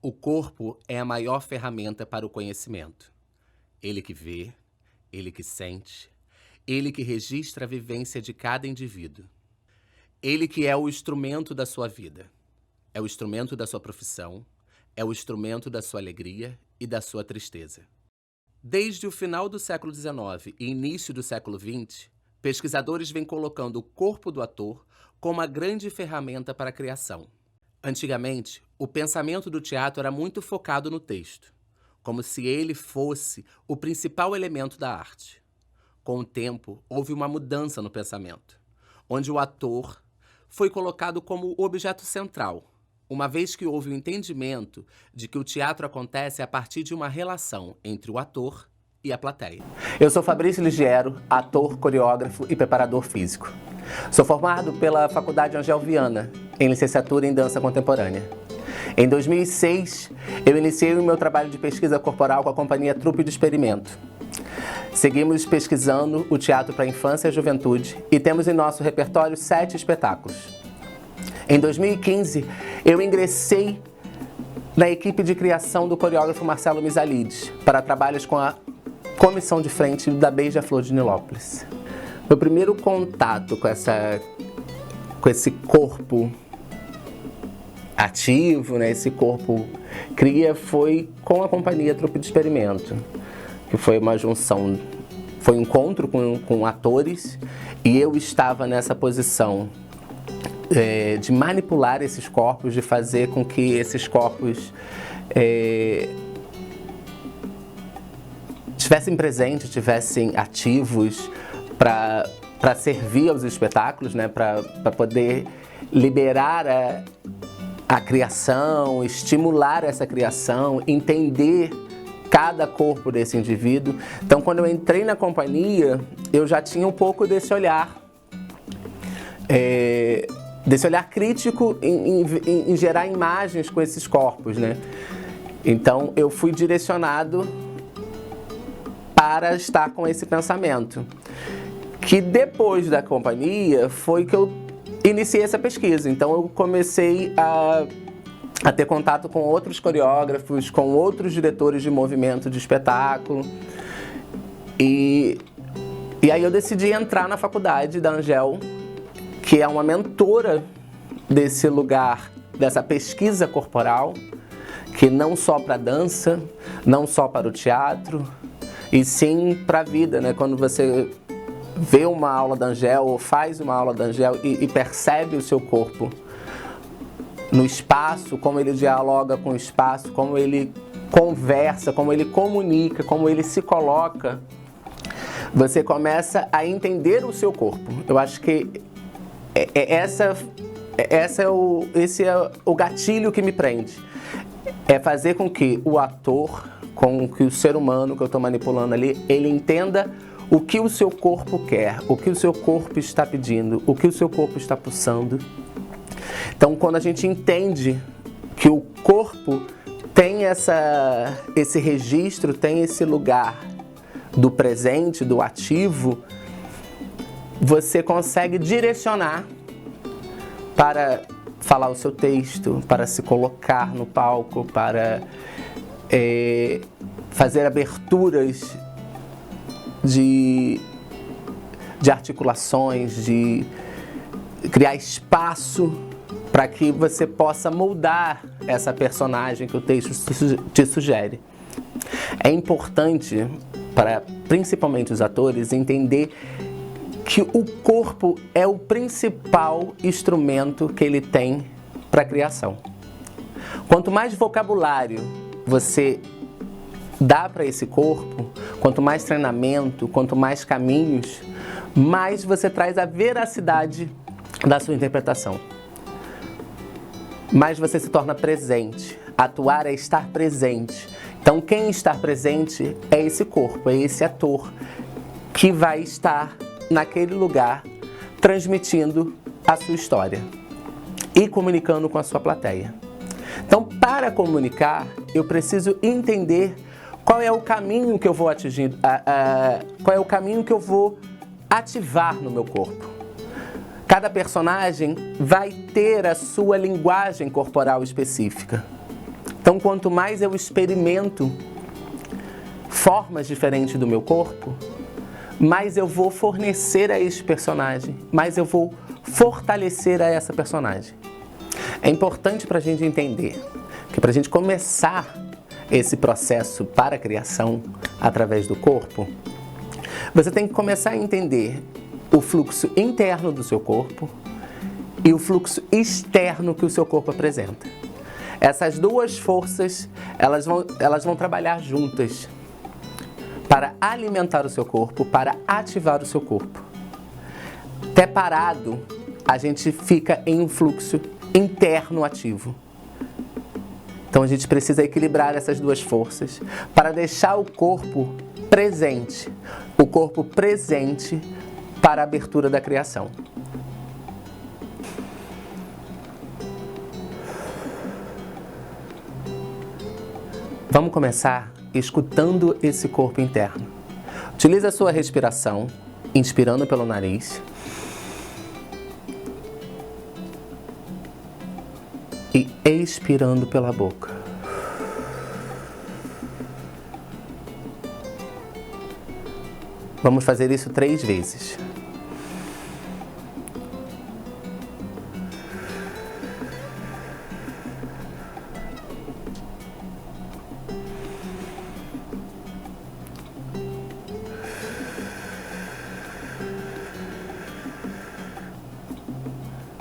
O corpo é a maior ferramenta para o conhecimento. Ele que vê, ele que sente, ele que registra a vivência de cada indivíduo. Ele que é o instrumento da sua vida. É o instrumento da sua profissão, é o instrumento da sua alegria e da sua tristeza. Desde o final do século XIX e início do século XX, pesquisadores vêm colocando o corpo do ator como a grande ferramenta para a criação. Antigamente, o pensamento do teatro era muito focado no texto, como se ele fosse o principal elemento da arte. Com o tempo, houve uma mudança no pensamento, onde o ator foi colocado como o objeto central, uma vez que houve o entendimento de que o teatro acontece a partir de uma relação entre o ator e a plateia. Eu sou Fabrício Ligiero, ator, coreógrafo e preparador físico. Sou formado pela Faculdade Angel Viana, em licenciatura em dança contemporânea. Em 2006, eu iniciei o meu trabalho de pesquisa corporal com a companhia Trupe de Experimento. Seguimos pesquisando o teatro para a infância e a juventude e temos em nosso repertório 7 espetáculos. Em 2015, eu ingressei na equipe de criação do coreógrafo Marcelo Misalides para trabalhos com a comissão de frente da Beija-Flor de Nilópolis. Meu primeiro contato com esse corpo ativo, né, esse corpo cria, foi com a companhia Trupe de Experimento, que foi uma junção, foi um encontro com atores e eu estava nessa posição de manipular esses corpos, de fazer com que esses corpos estivessem presentes, estivessem ativos para servir aos espetáculos, né, para poder liberar a criação, estimular essa criação, entender cada corpo desse indivíduo. Então, quando eu entrei na companhia, eu já tinha um pouco desse olhar crítico em gerar imagens com esses corpos, né? Então, eu fui direcionado para estar com esse pensamento, que depois da companhia foi que eu iniciei essa pesquisa. Então eu comecei a ter contato com outros coreógrafos, com outros diretores de movimento de espetáculo. E aí eu decidi entrar na faculdade da Angel, que é uma mentora desse lugar, dessa pesquisa corporal, que não só para a dança, não só para o teatro, e sim para a vida, né? Quando você vê uma aula da Angel ou faz uma aula da Angel e percebe o seu corpo no espaço, como ele dialoga com o espaço, como ele conversa, como ele comunica, como ele se coloca, você começa a entender o seu corpo. Eu acho que esse é o gatilho que me prende. É fazer com que o ator, com que o ser humano que eu estou manipulando ali, ele entenda o que o seu corpo quer, o que o seu corpo está pedindo, o que o seu corpo está pulsando. Então, quando a gente entende que o corpo tem esse registro, tem esse lugar do presente, do ativo, você consegue direcionar para falar o seu texto, para se colocar no palco, para fazer aberturas de articulações, de criar espaço para que você possa moldar essa personagem que o texto te sugere. É importante para principalmente os atores entender que o corpo é o principal instrumento que ele tem para a criação. Quanto mais vocabulário você dá para esse corpo, quanto mais treinamento, quanto mais caminhos, mais você traz a veracidade da sua interpretação. Mais você se torna presente. Atuar é estar presente. Então, quem está presente é esse corpo, é esse ator que vai estar naquele lugar transmitindo a sua história e comunicando com a sua plateia. Então, para comunicar, eu preciso entender qual é o caminho que eu vou atingir, qual é o caminho que eu vou ativar no meu corpo. Cada personagem vai ter a sua linguagem corporal específica. Então, quanto mais eu experimento formas diferentes do meu corpo, mais eu vou fornecer a este personagem, mais eu vou fortalecer a essa personagem. É importante para a gente entender que para a gente começar esse processo para a criação através do corpo, você tem que começar a entender o fluxo interno do seu corpo e o fluxo externo que o seu corpo apresenta. Essas duas forças, elas vão trabalhar juntas para alimentar o seu corpo, para ativar o seu corpo. Até parado, a gente fica em um fluxo interno ativo. Então a gente precisa equilibrar essas duas forças para deixar o corpo presente para a abertura da criação. Vamos começar escutando esse corpo interno. Utilize a sua respiração, inspirando pelo nariz e expirando pela boca. Vamos fazer isso 3 vezes.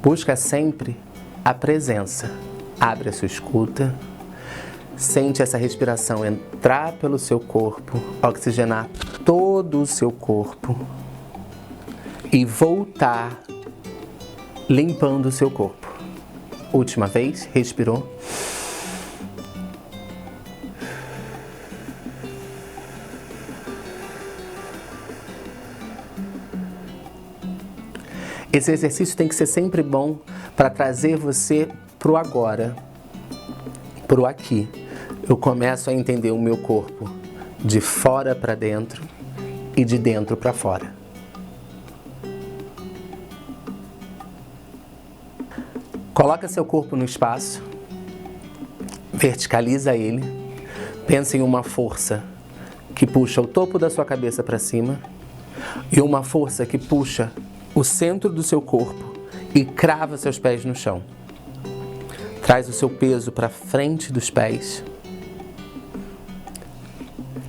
Busca sempre a presença. Abre a sua escuta. Sente essa respiração entrar pelo seu corpo, oxigenar todo o seu corpo e voltar limpando o seu corpo. Última vez, respirou. Esse exercício tem que ser sempre bom para trazer você para o agora, para o aqui. Eu começo a entender o meu corpo de fora para dentro e de dentro para fora. Coloca seu corpo no espaço, verticaliza ele, pensa em uma força que puxa o topo da sua cabeça para cima e uma força que puxa o centro do seu corpo e crava seus pés no chão. Traz o seu peso para frente dos pés.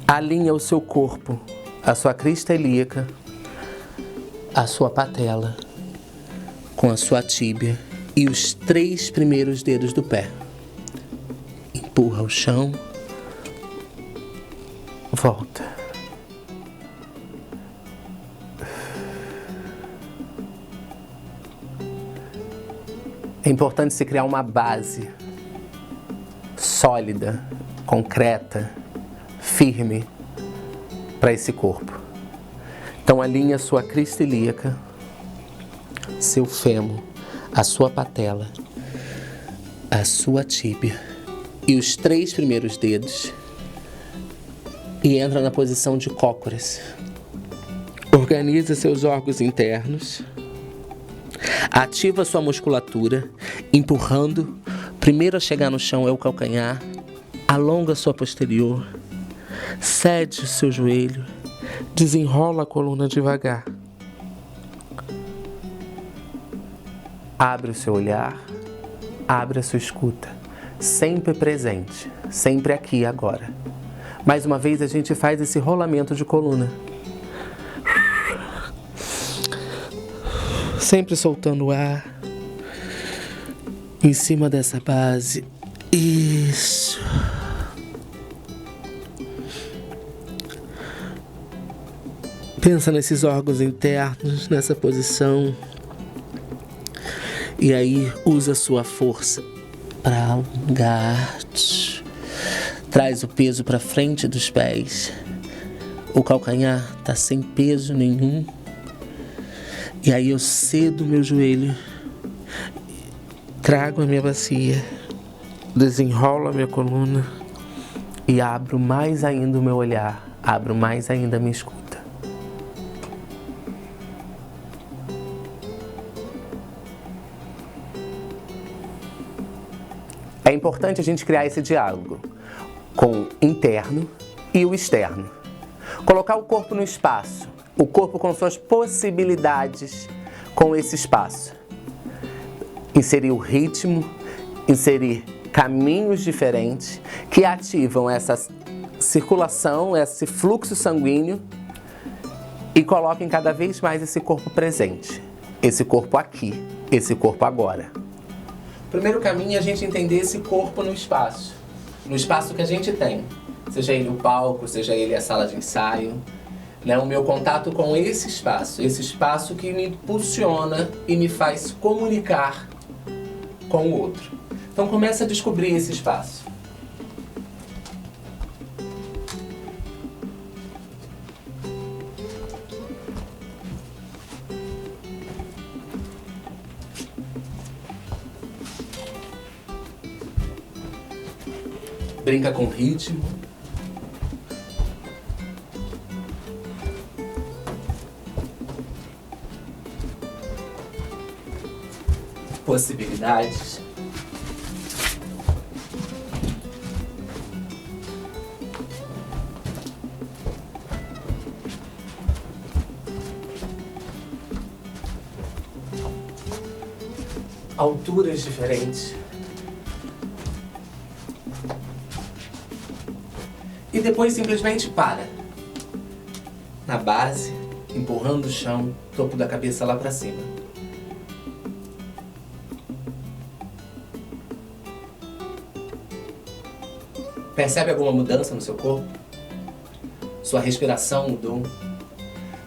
Alinha o seu corpo, a sua crista ilíaca, a sua patela, com a sua tíbia e os 3 primeiros dedos do pé. Empurra o chão. Volta. É importante se criar uma base sólida, concreta, firme para esse corpo. Então alinha sua crista ilíaca, seu fêmur, a sua patela, a sua tíbia e os 3 primeiros dedos e entra na posição de cócoras. Organiza seus órgãos internos. Ativa sua musculatura, empurrando. Primeiro a chegar no chão é o calcanhar. Alonga sua posterior. Cede o seu joelho. Desenrola a coluna devagar. Abre o seu olhar. Abre a sua escuta. Sempre presente. Sempre aqui e agora. Mais uma vez a gente faz esse rolamento de coluna. Sempre soltando o ar em cima dessa base. Isso. Pensa nesses órgãos internos, nessa posição. E aí usa a sua força para alongar. Traz o peso para frente dos pés. O calcanhar está sem peso nenhum. E aí eu cedo meu joelho, trago a minha bacia, desenrolo a minha coluna e abro mais ainda o meu olhar, abro mais ainda a minha escuta. É importante a gente criar esse diálogo com o interno e o externo. Colocar o corpo no espaço, o corpo com suas possibilidades com esse espaço. Inserir o ritmo, inserir caminhos diferentes que ativam essa circulação, esse fluxo sanguíneo e coloquem cada vez mais esse corpo presente, esse corpo aqui, esse corpo agora. O primeiro caminho é a gente entender esse corpo no espaço que a gente tem, seja ele o palco, seja ele a sala de ensaio, né? O meu contato com esse espaço que me impulsiona e me faz comunicar com o outro. Então começa a descobrir esse espaço. Brinca com ritmo. Possibilidades. Alturas diferentes. E depois simplesmente para. Na base, empurrando o chão, topo da cabeça lá para cima. Percebe alguma mudança no seu corpo? Sua respiração mudou?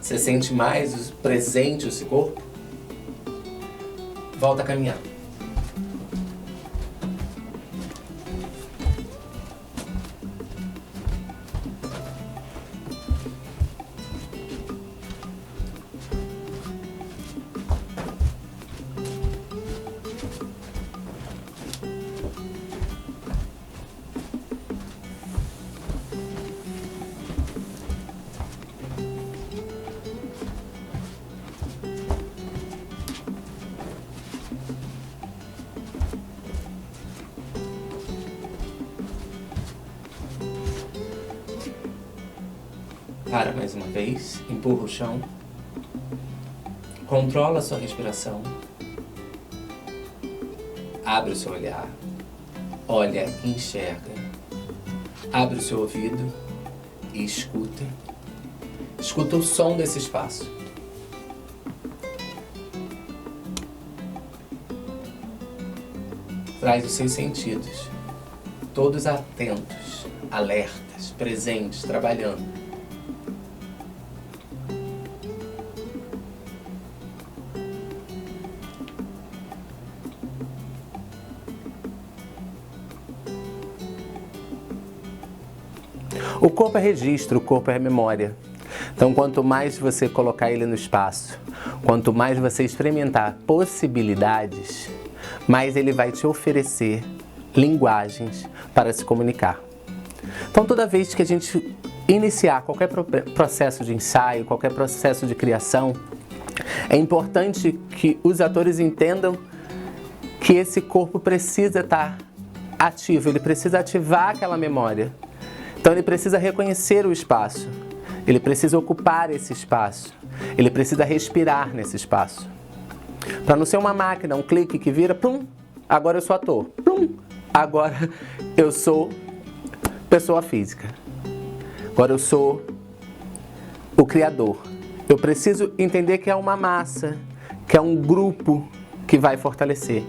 Você sente mais presente esse corpo? Volta a caminhar. Para mais uma vez, empurra o chão, controla a sua respiração, abre o seu olhar, olha e enxerga, abre o seu ouvido e escuta, escuta o som desse espaço. Traz os seus sentidos, todos atentos, alertas, presentes, trabalhando. O corpo é registro, o corpo é memória. Então, quanto mais você colocar ele no espaço, quanto mais você experimentar possibilidades, mais ele vai te oferecer linguagens para se comunicar. Então, toda vez que a gente iniciar qualquer processo de ensaio, qualquer processo de criação, é importante que os atores entendam que esse corpo precisa estar ativo, ele precisa ativar aquela memória. Então ele precisa reconhecer o espaço, ele precisa ocupar esse espaço, ele precisa respirar nesse espaço. Para não ser uma máquina, um clique que vira, plum, agora eu sou ator, plum, agora eu sou pessoa física, agora eu sou o criador. Eu preciso entender que é uma massa, que é um grupo que vai fortalecer.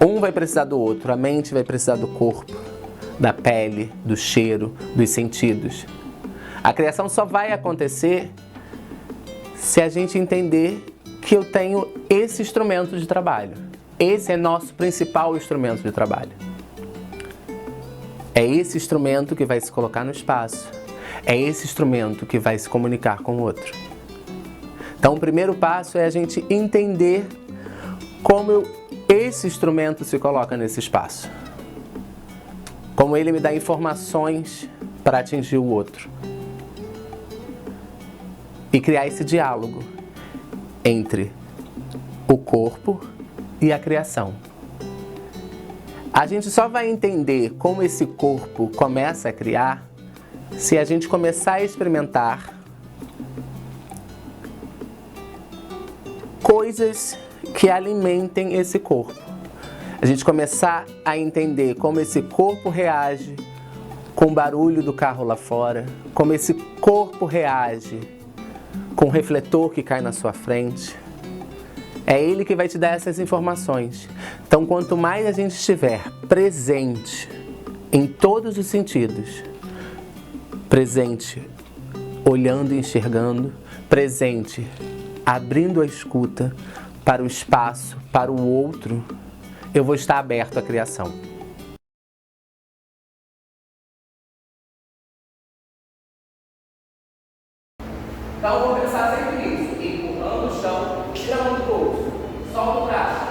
Um vai precisar do outro, a mente vai precisar do corpo, da pele, do cheiro, dos sentidos. A criação só vai acontecer se a gente entender que eu tenho esse instrumento de trabalho. Esse é nosso principal instrumento de trabalho. É esse instrumento que vai se colocar no espaço. É esse instrumento que vai se comunicar com o outro. Então, o primeiro passo é a gente entender como esse instrumento se coloca nesse espaço. Como ele me dá informações para atingir o outro. E criar esse diálogo entre o corpo e a criação. A gente só vai entender como esse corpo começa a criar se a gente começar a experimentar coisas que alimentem esse corpo. A gente começar a entender como esse corpo reage com o barulho do carro lá fora, como esse corpo reage com o refletor que cai na sua frente. É ele que vai te dar essas informações. Então, quanto mais a gente estiver presente em todos os sentidos, presente olhando e enxergando, presente abrindo a escuta para o espaço, para o outro, eu vou estar aberto à criação. Então, vou pensar sempre nisso, empurrando o chão, tirando o bolso, solta o braço.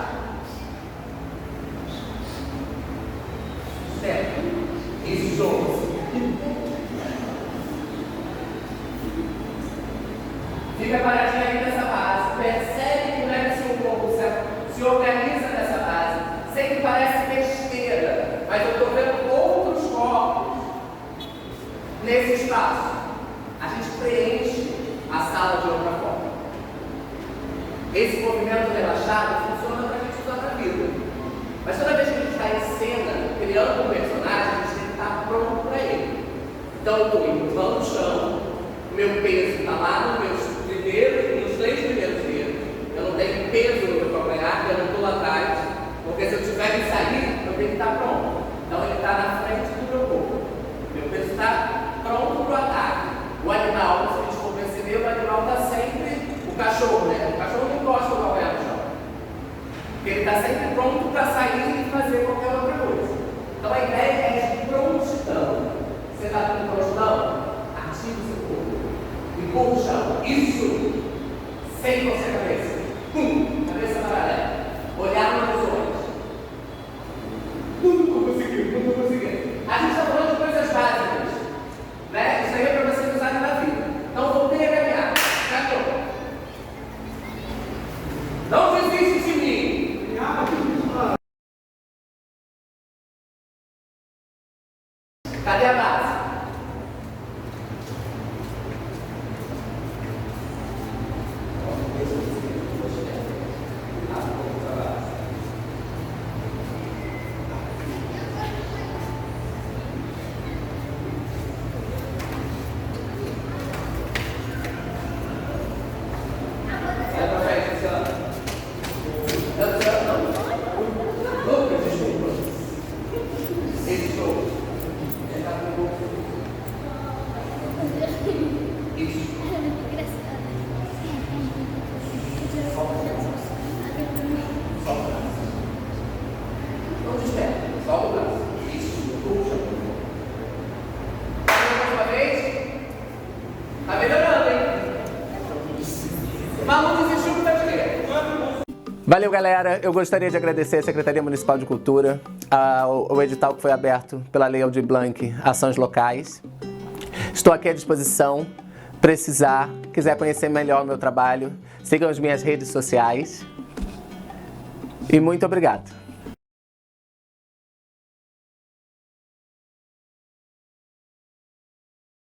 Certo? Isso, jogo. Fica paradinho aí nessa base, percebe como é que seu corpo se organiza nessa base. Sei que parece besteira, mas eu estou vendo outros corpos nesse espaço. A gente preenche a sala de outra forma. Esse movimento relaxado funciona para a gente usar na vida. Mas toda vez que a gente está em cena, criando um personagem, a gente tem que estar pronto para ele. Então eu estou empurrando o chão, o meu peso está lá nos 3 primeiros dedos. Eu não tenho peso no meu calcanhar, eu não estou lá atrás. Porque se eu tiver que sair, eu tenho que estar pronto. Então ele está na frente do meu corpo. Meu peso está pronto para o ataque. O animal, se a gente for perceber, o animal está sempre, o cachorro, né? O cachorro não gosta do calcanhar no chão. Porque ele está sempre pronto para sair e fazer qualquer outra coisa. Então a ideia é de prontidão. Você está com prontidão? Ativa o seu corpo. Empurra o chão. Isso. Sem você a cabeça. Cabeça paralela. Olhar no horizonte. Não consegui. A gente está falando de coisas básicas. Né? Isso aí é para vocês usarem na vida. Então voltei a caminhar. Cachorro. Não desiste de mim. Cadê a base? Solta o braço. Isso. Puxa. Mais uma vez. Tá melhorando, hein? Malu desistiu do dinheiro. Valeu, galera. Eu gostaria de agradecer à Secretaria Municipal de Cultura, ao edital que foi aberto pela Lei Aldir Blanc, Ações Locais. Estou aqui à disposição. Precisar, quiser conhecer melhor o meu trabalho, sigam as minhas redes sociais. E muito obrigado.